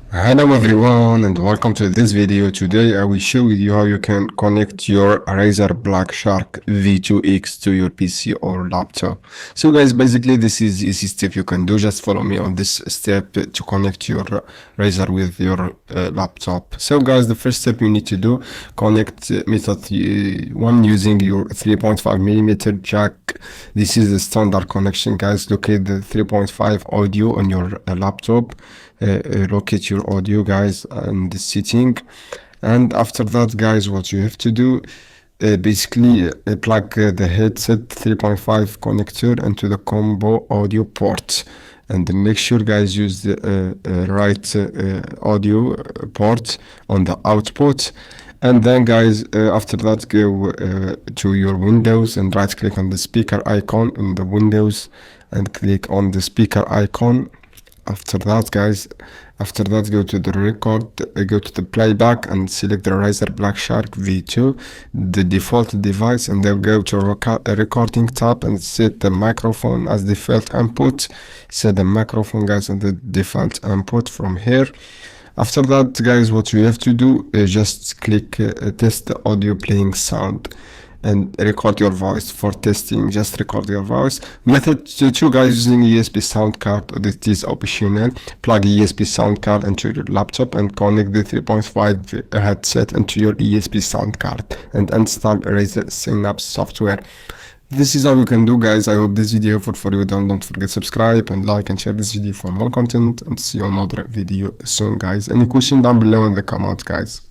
Hello everyone and welcome to this video. Today I will show you how you can connect your Razer BlackShark V2 X to your PC or laptop. So guys, basically this is easy step you can do. Just follow me on this step to connect your Razer with your laptop. So guys, the first step you need to do, connect method 1 using your 3.5mm jack. This is the standard connection guys. Locate the 3.5 audio on your laptop. Locate your audio guys and the setting, and after that guys what you have to do, basically plug the headset 3.5 connector into the combo audio port, and make sure guys use the right audio port on the output. And then guys, after that, go to your Windows and right click on the speaker icon in the Windows and click on the speaker icon. After that guys, go to the record, go to the playback and select the Razer BlackShark V2, the default device, and then go to recording tab and set the microphone as default input. Set the microphone guys on the default input from here. After that guys, what you have to do is just click test the audio playing sound and record your voice. For testing, just record your voice. Method 2 guys, using USB sound card, that is optional. Plug a USB sound card into your laptop and connect the 3.5 headset into your USB sound card and install Razer Synapse software. This is all you can do guys. I hope this video helpful for you. Don't forget subscribe and like and share this video for more content, and see you on another video soon guys. Any question down below in the comments guys.